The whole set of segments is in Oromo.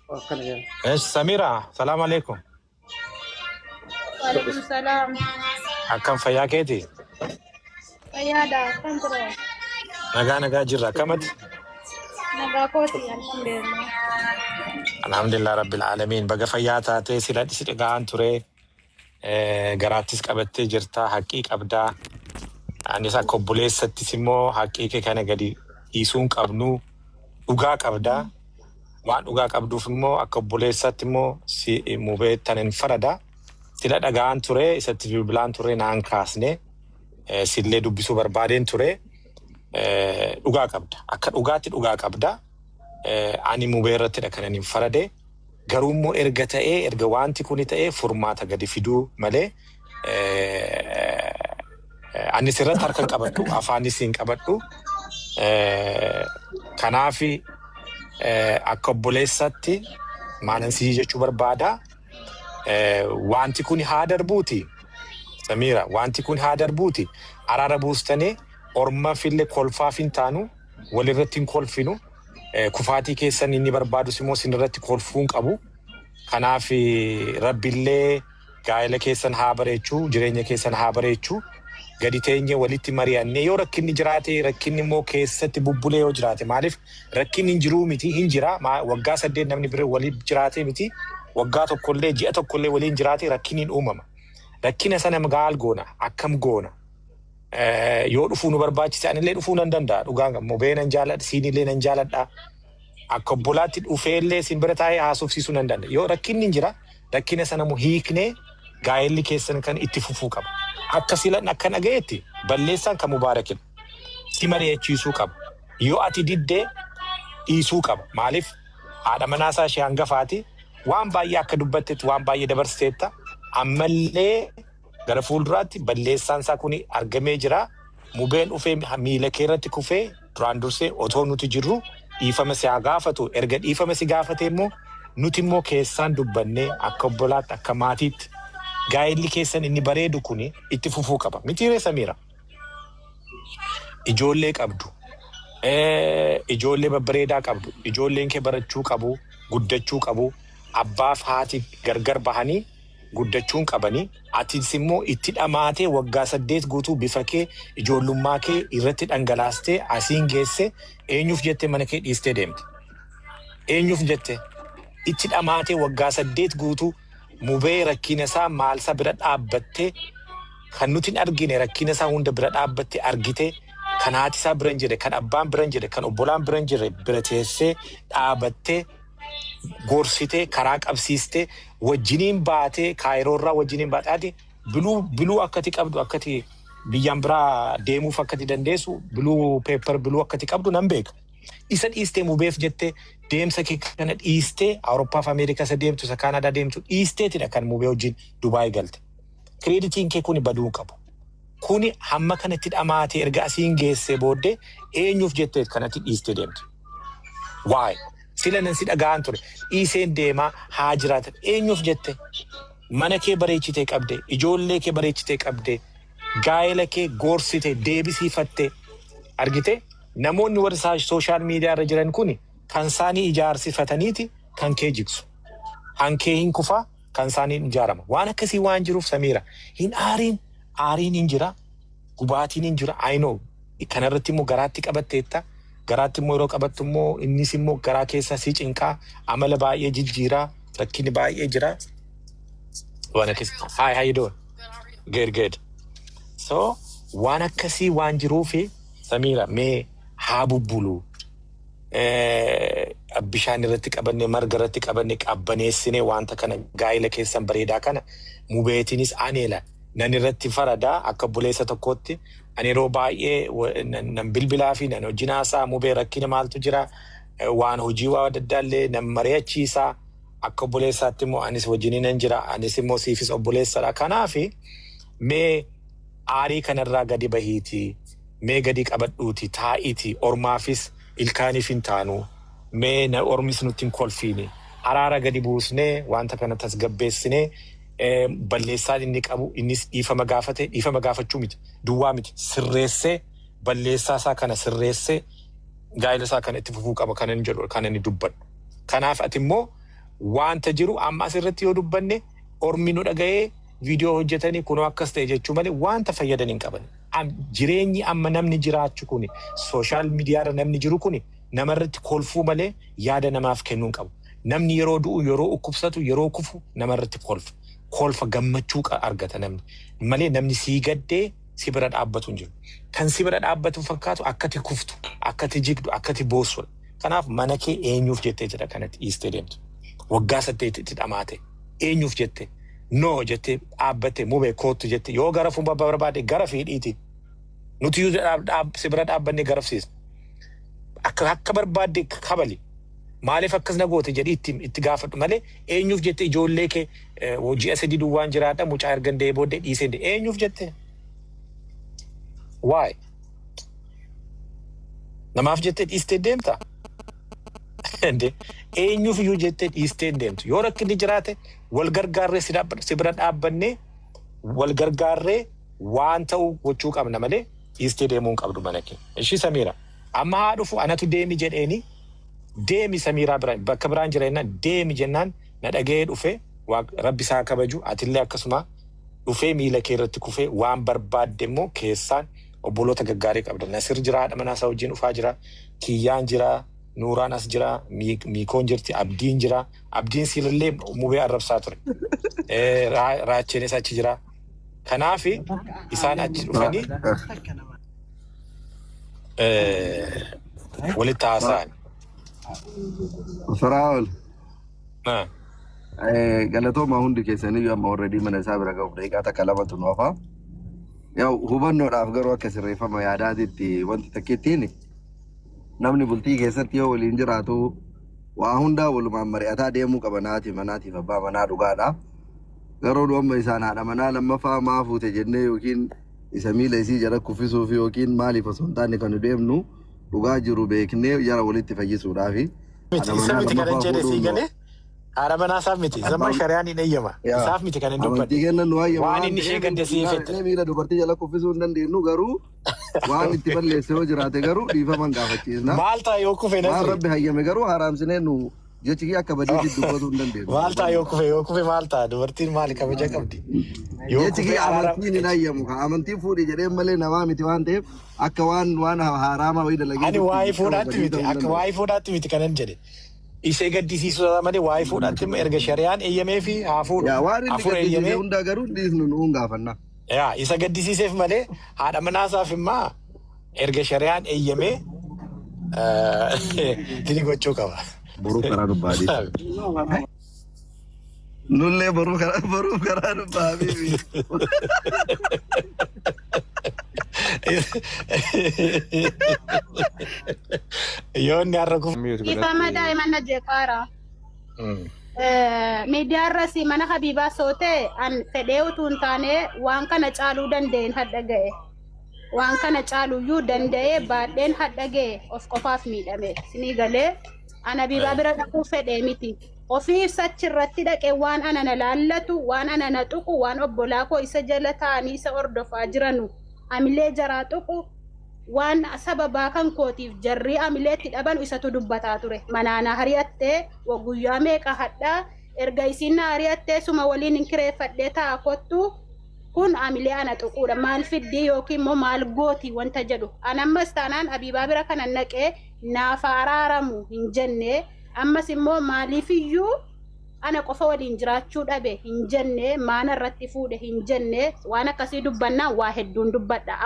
ايش سميرة سلام عليكم. وعليكم السلام. أكم فياكيتي فيادا كم ترى؟ نجا جرا كمت. نجاكوتي الحمد لله رب العالمين. بقى فياتا تيسير سيدغان توري غراتيس قبتي جرتا حقيق ابدا اني سا كوبوليس ستيسيمو حقيق كان غدي يسون قبنو دوغا قبدا وان دوغا قبدو فمو اكوبوليس ستيمو سي موبيت تنن فردا سيدا دغان توري ستي بلان توري نان كاسني سيلي دوبسو بربادين توري دوغا قبدا اكا دوغاتي دوغا قبدا ani mubeerratti dha kanan farade garummo erga ta'e erga wanti kuni ta'e furmaata gadi fiduu malee ani sirratti harkan qabadhu afaanis hin qabadhu kanaafi akka obboleessatti maalan sii jechuu barbaada wanti kuni haa darbuuti Samira wanti kuni haa darbuuti araara buustanii orma fille kolfaaf hin taanu walirratti hin kolfinu kufaatii keessan inni barbaadu simoo sinirratti kolfuun qabu kanaaf rabbillee gaa'ela keessan haa bareechuu jireenya keessan haa bareechuu gadi teenye walitti mari'annee yoo rakkinni jiraate rakkinni immoo keessatti bubbulee yoo jiraate maaliif rakkinni hin jiruu miti hin jira waggaa 8 namni bire waliin jiraate miti waggaa tokkollee ji'a tokkollee waliin jiraate rakkinni hin uumama rakkina sana magaal goona akkam goona yoo dhufuu nu barbaachise anillee dhufuu nan danda'a dhugaan gammoo beenan jaaladha siinillee nan jaaladha akka obbolaatti dhufeellee sin bira taa'ee haasofsiisuu nan danda'a yoo rakkinni hin jira rakkina sana mu hiiknee gaa'elli keessan kan itti fufuu qaba akka silan akka nagayetti balleessaan kan mubaarakin si mari'achiisuu qaba yoo ati diddee dhiisuu qaba maaliif haadha manaasaa ishee hangafaati waan baay'ee akka dubbattetti waan baay'ee dabarsiteetta ammallee gara fuulduraatti balleessaan isaa kuni argamee jira mubeen ufee miila keerratti kufee duraan dursee otoo nuti jirru dhiifama si gaafatu erga dhiifama si gaafate immoo nuti immoo keessaan dubbannee akka obbolaatti akka maatiitti gaa'elli keessan inni bareedu kuni itti fufuu qaba mitiiree Samira ijoollee qabdu ijoollee babbareedaa qabdu ijoolleen kee barachuu qabu guddachuu qabu abbaaf haati gargar bahanii guddachuun qabanii atis immoo itti dhamaatee waggaa 8 guutuu bifa kee ijoollummaa kee irratti dhangalaastee asiin geesse eenyuuf jette mana kee dhiistee deemte eenyuuf jette itti dhamaatee waggaa 8 guutuu mubee rakkina isaa maalsa bira dhaabbattee kan nuti hin argine rakkina isaa hunda bira dhaabbattee argite kan haati isaa bira hin jirre kan abbaan bira hin jirre kan obbolaan bira hin jirre bira teessee dhaabattee gorsite karaa qabsiiste wajjiniin baate kaayiroorraa wajjiniin baataati biluu akkati qabdu akkati biyyaan biraa deemuuf akkati dandeessu biluu paper biluu akkati qabdu nan beeka isa dhiistee mubeef jette deemsa kee kana dhiistee Awurooppaa fi Ameerikaa isa deemtu isa Kaanadaa deemtu dhiisteetidha kan mubee wajjin Dubaay galte kreditiin kee kuni baduu qabu kuni hamma kanatti dhamaatee erga asiin geessee booddee eenyuuf jettee kanatti dhiistee deemte why silanan si dhagaan ture dhiiseen deemaa haa jiraatan eenyuuf jette mana kee bareechitee qabde ijoollee kee bareechitee qabde gaa'ela kee gorsite deebisiifatte argite namoonni warra social media irra jiran kuni kan isaanii ijaarsifataniiti kan kee jigsu hankee hin kufa kan isaanii ijaarama waan akkasii waan jiruuf Samira hin aariin hin jira gubaatiin hin jira I know kanarratti immoo garaatti qabatteetta garaatti immoo yeroo qabattu immoo innis immoo garaa keessa si cinqaa amala baay'ee jijjiiraa rakkinni baay'ee jira waan akkasii hi how you doing good so waan akkasii waan jiruufi Samira mee haa bubbulu bishaan irratti qabanne marga irratti qabanne qabbaneessine wanta kana gaa'ela keessan bareedaa kana mubeetinis aneela nan irratti faradaa akka buleessa tokkotti ani yeroo baay'ee nan bilbilaa fi nan hojinaasaa mubee rakkina maaltu jira waan hojii waa daddaallee nan mari'achiisaa akka buleessaatti immoo anis wajjiniin nan jira anis immoo siifis obboleessadha kanaafi mee aarii kanarraa gadi bahiitii mee gadi qabadhuuti taa'iitii ormaafis ilkaaniif hin taanu mee na ormis nutti hin kolfiini araara gadi buusnee wanta kana tasgabbeessinee balleessaan inni qabu innis dhiifama gaafachuu miti duwwaa miti sirreessee balleessaa isaa kana sirreessee gaa'ela isaa kana itti fufuu qaba kanan jedhu kanan dubbadhu kanaaf ati immoo wanta jiru amma asirratti yoo dubbanne ormi nu dhaga'ee viidiyoo hojjetanii kunoo akkas ta'e jechuu malee wanta fayyadan hin qaban. Jireenyi amma namni jiraachuu kun sooshaal miidiyaarra namni jiru kun namarratti kolfuu malee yaada namaaf kennuu hin qabu. Namni yeroo du'u yeroo dhukkubsatu yeroo kufu namarratti kolfa gammachuu argata namni malee namni sii gaddee si bira dhaabbatu hin jiru. Kan si bira dhaabbatu fakkaatu akkati kuftu akkati jigdu akkati boosudha. Kanaaf mana kee eenyuuf jettee jedha kanatti dhiistee deemtu. Waggaa 8 itti dhamaate eenyuuf jettee no jettee dhaabbatte mubee kootu jettee yoo gara fuula barbaade gara fiidhiiti. Nuti si bira dhaabbanne garafsiisna. Akka barbaadde kabali. Maaliif akkas na goote jedhi itti gaafadhu malee eenyuuf jettee ijoollee kee hojii asii duwwaan jiraadha mucaa ergan deebee booddee dhiisee eenyuuf jettee? Why? Namaaf jettee dhiistee deemta? Eenyuuf iyyuu jettee dhiistee deemtu. Yoo rakkinni jiraate wal gargaarree si bira dhaabbannee wal gargaarree waan ta'u gochuu qabna malee dhiistee deemuu hin qabdu mana kee. Ishii Samiira amma haa dhufu anatu deemi jedheeni deemi Samiiraa biraan bakka biraan jireenyaan deemi jennaan na dhaga'ee dhufe rabbi isaa kabaju atillee akkasuma dhufee miila kee irratti kufee waan barbaadde immoo keessaan obboloota gaggaarii qabda. Nasir jira haadha manaa isaa wajjin dhufaa jira. Kiyyaan jira. Nuuraan as jira. Miikoon jirti. Abdiin jira. Abdiin siilillee mubee arrabsaa ture. Raacheenis achi jira. Kanaaf isaan achi dhufanii walitti haasa'an. Faraa'ol. Galatooma hundi keessanii amma already mana isaa bira gahuuf daqiiqaa takka lamatu nu hafa. Yaa hubannoodhaaf garuu akka sirreeffama yaadaatitti wanti takkittiin namni bultii keessatti yoo waliin jiraatu waa hundaa walumaan mari'ataa deemuu qaba manaatiif abbaa manaa dhugaadha. Garuu amma isaan haadha manaa lammaffaa maa fuute jennee yookiin isa miila isii jala kuffisuuf yookiin maaliif osoo hin taane kan nu deemnu dhugaa jiru beeknee jara walitti fayyisuudhaafi. Haadha manaa isaaf miti. Zaman shari'aan hin eeyyama. Isaaf miti kan hin dubbadhe. Waan inni ishee gadda siifette. Miila dubartii jala kuffisuu hin dandeenyu garuu waan itti balleesse yoo jiraate garuu dhiifaman gaafachiisna. Maal ta'a yoo kufe waan rabbi hayyame garuu haaraamsinee nu jechi akka badiitti dubbatuu hin dandeenyu. Maal ta'a yoo kufe maal ta'a dubartiin maali kabaja qabdi. Jechi amantiin hin hayyamu amantiin fuudhi jedhee malee namaa miti waan ta'eef akka waan haaraama wayii dalagee. Ani waa'ee fuudhaatti miti akka waa'ee fuudhaatti miti kanan jedhe. Isee gaddisiisuu malee waa'ee fuudhaatti erga shari'aan eeyyamee fi haa fuudhu. Waan inni gaddisiisee hundaa garuu dhiisnu nuun gaafanna. Isa gaddisiiseef malee haadha manaasaaf immoo erga shari'aan eeyyamee tini gochuu qaba. Boruu karaa dubbaadhi. Nullee boruu karaa dubbaadhi. Yoonni har'a kufu. Ifama daa'iman na jeeqaara. Miidiyaarratti mana Habiibaa sootee an fedhee utuu hin taane waan kana caaluu danda'een hadha ga'e. Waan kana caaluyyuu danda'ee baadheen hadha ga'e of qofaaf miidhame. Sinii galee an Habiibaa bira dhaquu fedhee miti. Ofii ibsachirratti dhaqee waan ana na laallatu, waan ana na tuqu, waan obbolaa koo isa jala taa'anii isa hordofaa jiranu. Amilee jaraa tuqu waan sababaa kan kootiif jarrii amileetti dhaban isatu dubbataa ture. Manaana hariyattee guyyaa meeqa hadhaa erga isiin na hariyattee suma waliin hin kireeffadhee ta'a kottu kun amilee ana tuquudha. Maal fiddii yookiin immoo maal gooti wanta jedhu. An ammas taanaan Habiibaa bira kanan naqee naaf araaramu hin jenne ammas immoo maaliifiyyuu ana qofa waliin jiraachuu dhabe hin jenne maana irratti fuudhe hin jenne waan akkasii dubbannaa waa hedduun dubbadha.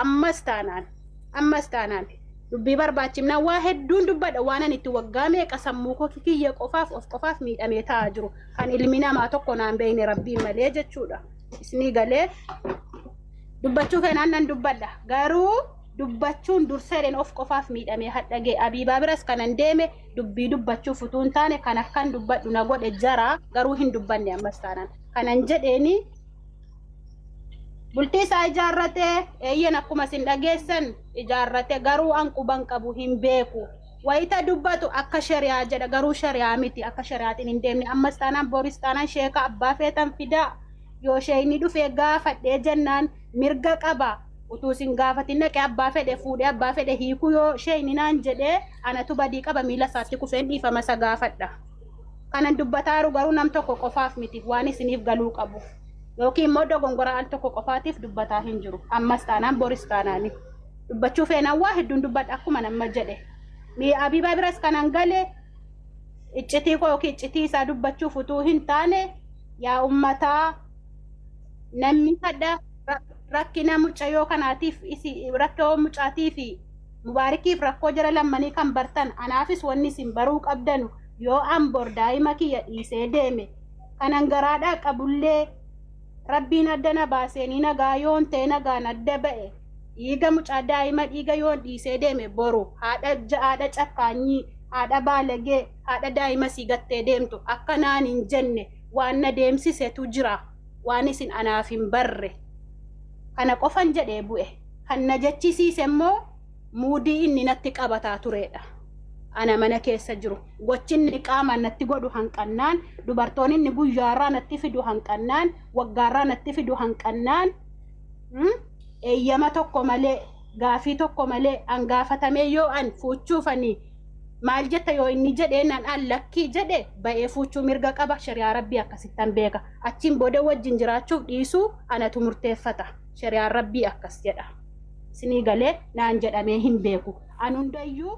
Ammas taanaan dubbii barbaachifnaa waa hedduun dubbadha waan ani itti waggaa meeqa sammuu koo kiyya qofaaf of qofaaf miidhamee taa'aa jiru kan ilmi namaa tokko naan beekne rabbiin malee jechuudha. Isinii galee dubbachuu feenaan nan dubbadha garuu dubbachuun durseedhaan of qofaaf miidhamee hadhagee Habiibaa biras kanan deeme dubbii dubbachuuf utuu hin taane kan akkan dubbadhu na godhe jara garuu hin dubbanne ammas taanaan kanan jedheeni bultii isaa ijaarratee eeyyan akkuma isin dhageessan ijaarrate garuu an quban qabu hin beeku wayita dubbatu akka shari'aa jedha garuu shari'aa miti akka shari'aatiin hin deemne ammas taanaan boris taanaan sheeka abbaa feetan fidaa yoo sheeyni dhufee gaafadhee jennaan mirga qaba utuu isin gaafatin naqee abbaa fedhe fuudhee abbaa fedhe hiikuu yoo sheeyni naan jedhee anatu badii qaba miila isaatti kufeen dhiifama isa gaafadha kanan dubbataaru garuu nam tokko qofaaf miti waan isiniif galuu qabu yookiin immoo dogongora al tokko qofaatiif dubbataa hin jiru ammas taanaan boris taanaani dubbachuu feenaan waa hedduun dubbadha akkuma nama jedhe mi Abiibaa biras kanan gale iccitii koo yookiin iccitii isaa dubbachuuf utuu hin taane yaa ummataa namni hadda rakkina mucayyoo kanaatiif rakkoo mucaatii fi mubaarikiif rakkoo jara lammanii kan bartan anaafis wanni isin baruu qabdanu yoo an bor daa'ima kiyya dhiisee deeme kanan garaadhaa qabullee rabbiin addana baaseenii nagaa yoon ta'e nagaan adda ba'e dhiiga mucaa daa'ima dhiiga yoon dhiisee deeme boru haadha cakkaanyii haadha baalagee haadha daa'ima sii gattee deemtu akka naan hin jenne waan na deemsisetu jira waan isin anaaf hin barre kana qofan jedhee bu'e kan na jechisiise immoo muudii inni natti qabataa turedha ana mana keessa jiru gochinni qaama natti godhu hanqannaan dubartoonni inni guyyaarraa natti fidu hanqannaan waggaarraa natti fidu hanqannaan eeyyama tokko malee gaafii tokko malee angaafatamee yoo an fuuchuufanii maal jetta yoo inni jedhee nan an lakkii jedhe ba'ee fuuchuu mirga qaba shari'aa rabbii akkasittan beeka achiin booda wajjin jiraachuuf dhiisuu anatu murteeffata shari'aan rabbii akkas jedha isinii galee naan jedhamee hin beeku an hundayyuu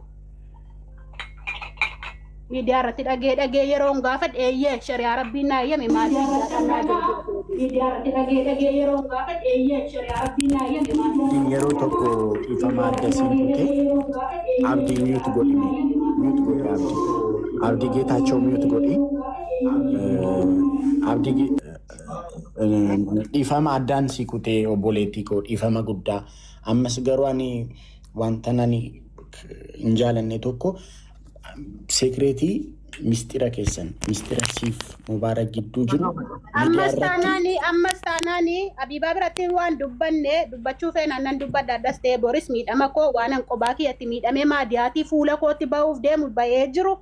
miidiyaa irratti dhagee yeroon gaafa dheeyyee shari'aa rabbiin naa eeyyame maatii miidiyaa irratti dhagee yeroon gaafa dheeyyee shari'aa rabbiin naa eeyyame maatii yeroo tokko dhiifama adda siifute abdii miyuutu godhi abdii geetaachoo miyuutu godhi abdii dhiifama addaan siikutee obboleettii koo dhiifama guddaa ammas garuu ani wanta nani hin jaalanne tokko sekreetii mistira keessan mistira siif mubaarak gidduu jiru ammas taanaani Abiibaa biratti waan dubbanne dubbachuu feenan nan dubbadha addas ta'e boris miidhama koo waanan qobaa kiyyatti miidhamee maadiyaatii fuula kootti ba'uuf deemu ba'ee jiru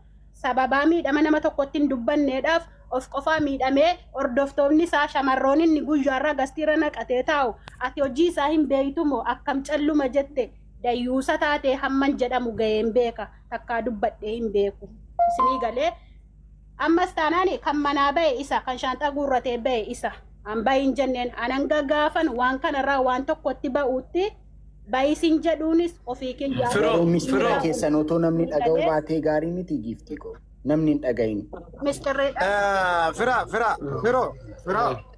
sababaa miidhama nama tokkotti hin dubbanneedhaaf of qofaa miidhamee hordoftoonni isaa shamarroon inni guyyaarraa gastiira naqatee taa'u ati hojii isaa hin beeytumoo akkam calluma jette dayyuusa taatee hamman jedhamu ga'een beeka takkaa dubbadhee hin beeku isinii galee ammas taanaani kan manaa ba'e isa kan shaanxaa guurratee ba'e isa an bahin jenneen anan gagaafan waan kanarraa waan tokkotti ba'uutti bayisin jedhuunis ofii kiyyaa mistira keessan otoo namni dhaga'u baatee gaarii miti giifti koo namni hin dhagahin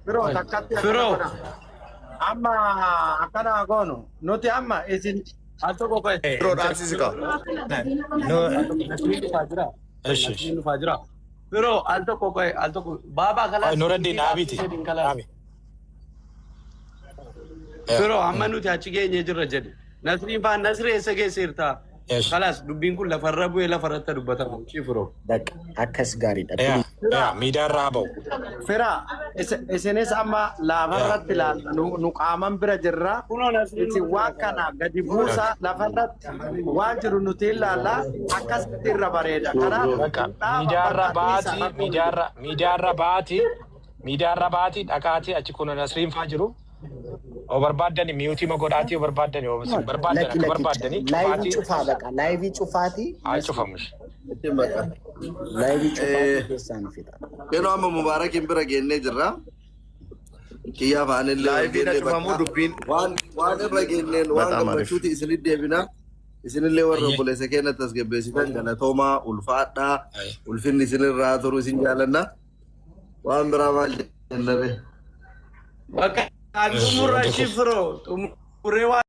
firoo takkatti amma akkana goonu nuti amma isin alto ko kai Bro, dhaabsisi ka. fajira pero alto ko kai alto ko baba kala Nuruddin Abiti. pero amma nuti achi geenye jirra jedhe nasriin faan nasri eessa geessirta kalas dubbiin kun lafarra bu'ee lafarratti dubbatamu cifiro akkas gaariidha miidiyaa irraa ba'u fira isinis amma lafarratti nu qaaman bira jirra isin waan kana gadi buusa lafarratti waan jiru nuti ilaalla akkasitti irra bareeda kanaaf miidiyaa irra baati dhaqaati achi kun nasriin faa jiru barbaadani miyuutii magodhaati barbaadani barbaadani laayivii cufaati cufamush laayivii cufaati keessaan fida Yeroo amma Mubaarakin bira geennee jirra. Kiyyaa faanillee Laayiviin cufamu dubbiin waan irra geenneen waan gammachuuti isinit deebina. Isinillee warra obboleessa keenya tasgabbeessitan galatoomaa ulfaadhaa ulfinni isinirraa turu isin jaalanna. Waan biraa maal jennabe? Bakka Agumurra cifro, tumurrewa